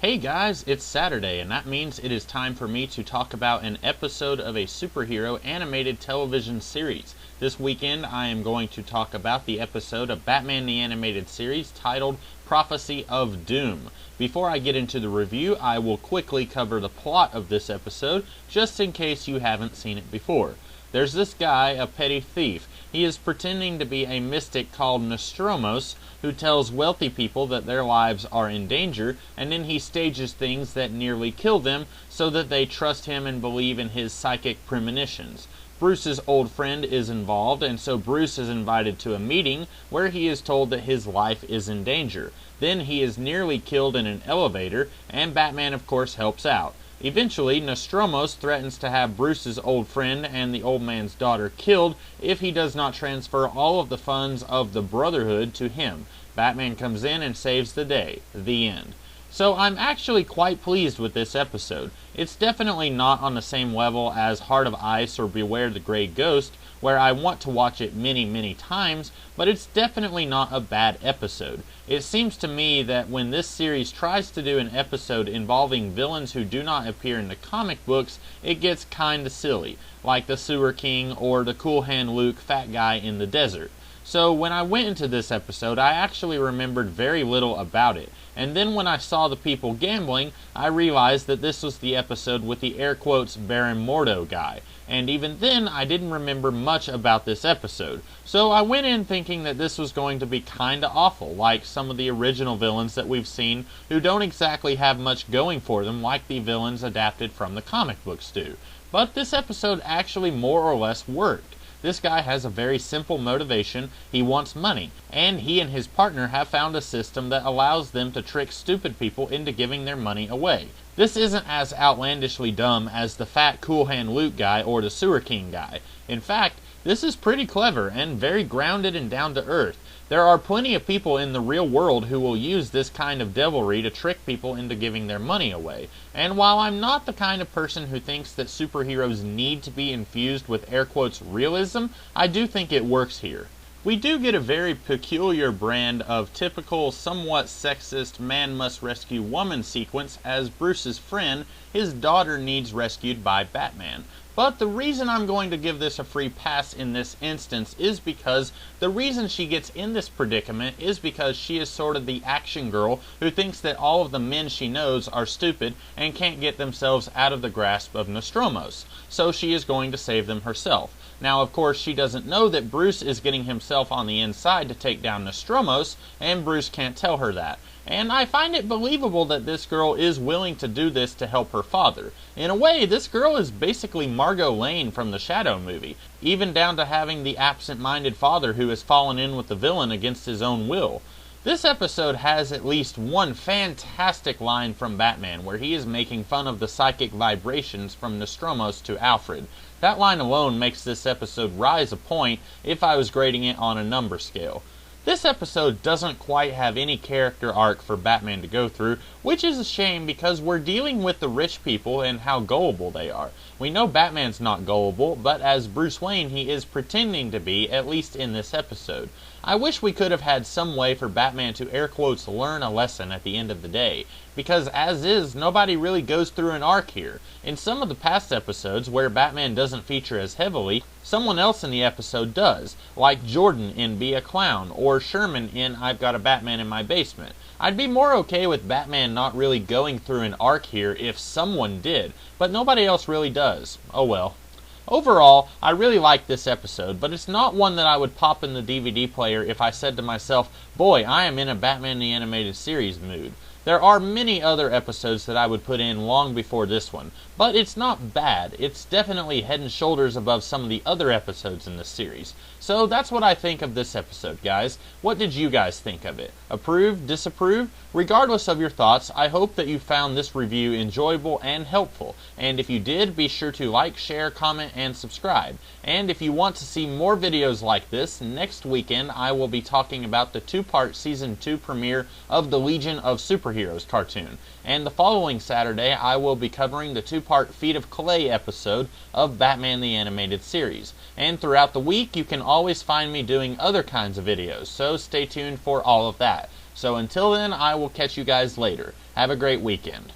Hey guys, it's Saturday, and that means it is time for me to talk about an episode of a superhero animated television series. This weekend, I am going to talk about the episode of Batman the Animated Series titled Prophecy of Doom. Before I get into the review, I will quickly cover the plot of this episode, just in case you haven't seen it before. There's this guy, a petty thief. He is pretending to be a mystic called Nostromos, who tells wealthy people that their lives are in danger, and then he stages things that nearly kill them so that they trust him and believe in his psychic premonitions. Bruce's old friend is involved, and so Bruce is invited to a meeting where he is told that his life is in danger. Then he is nearly killed in an elevator, and Batman of course helps out. Eventually, Nostromos threatens to have Bruce's old friend and the old man's daughter killed if he does not transfer all of the funds of the Brotherhood to him. Batman comes in and saves the day. The end. So I'm actually quite pleased with this episode. It's definitely not on the same level as Heart of Ice or Beware the Grey Ghost, where I want to watch it many times, but it's definitely not a bad episode. It seems to me that when this series tries to do an episode involving villains who do not appear in the comic books, it gets kinda silly, like the Sewer King or the Cool Hand Luke fat guy in the desert. So when I went into this episode, I actually remembered very little about it. And then when I saw the people gambling, I realized that this was the episode with the air quotes Baron Mordo guy. And even then, I didn't remember much about this episode. So I went in thinking that this was going to be kinda awful, like some of the original villains that we've seen who don't exactly have much going for them like the villains adapted from the comic books do. But this episode actually more or less worked. This guy has a very simple motivation. He wants money, and he and his partner have found a system that allows them to trick stupid people into giving their money away. This isn't as outlandishly dumb as the fat Cool Hand Luke guy or the Sewer King guy. In fact, this is pretty clever and very grounded and down to earth. There are plenty of people in the real world who will use this kind of devilry to trick people into giving their money away. And while I'm not the kind of person who thinks that superheroes need to be infused with air quotes realism, I do think it works here. We do get a very peculiar brand of typical, somewhat sexist man must rescue woman sequence as Bruce's friend, his daughter, needs rescued by Batman. But the reason I'm going to give this a free pass in this instance is because the reason she gets in this predicament is because she is sort of the action girl who thinks that all of the men she knows are stupid and can't get themselves out of the grasp of Nostromos. So she is going to save them herself. Now, of course, she doesn't know that Bruce is getting himself on the inside to take down Nostromos, and Bruce can't tell her that. And I find it believable that this girl is willing to do this to help her father. In a way, this girl is basically Margot Lane from the Shadow movie, even down to having the absent-minded father who has fallen in with the villain against his own will. This episode has at least one fantastic line from Batman where he is making fun of the psychic vibrations from Nostromos to Alfred. That line alone makes this episode rise a point if I was grading it on a number scale. This episode doesn't quite have any character arc for Batman to go through, which is a shame because we're dealing with the rich people and how gullible they are. We know Batman's not gullible, but as Bruce Wayne he is pretending to be, at least in this episode. I wish we could have had some way for Batman to air quotes learn a lesson at the end of the day, because as is, nobody really goes through an arc here. In some of the past episodes where Batman doesn't feature as heavily, someone else in the episode does, like Jordan in Be a Clown, or Sherman in I've Got a Batman in My Basement. I'd be more okay with Batman not really going through an arc here if someone did, but nobody else really does. Oh well. Overall, I really like this episode, but it's not one that I would pop in the DVD player if I said to myself, boy, I am in a Batman the Animated Series mood. There are many other episodes that I would put in long before this one, but it's not bad. It's definitely head and shoulders above some of the other episodes in this series. So that's what I think of this episode, guys. What did you guys think of it? Approve? Disapprove? Regardless of your thoughts, I hope that you found this review enjoyable and helpful. And if you did, be sure to like, share, comment, and subscribe. And if you want to see more videos like this, next weekend I will be talking about the two-part Season 2 premiere of the Legion of Superheroes cartoon. And the following Saturday I will be covering the two-part Feet of Clay episode of Batman the Animated Series. And throughout the week you can always find me doing other kinds of videos, so stay tuned for all of that. So until then, I will catch you guys later. Have a great weekend.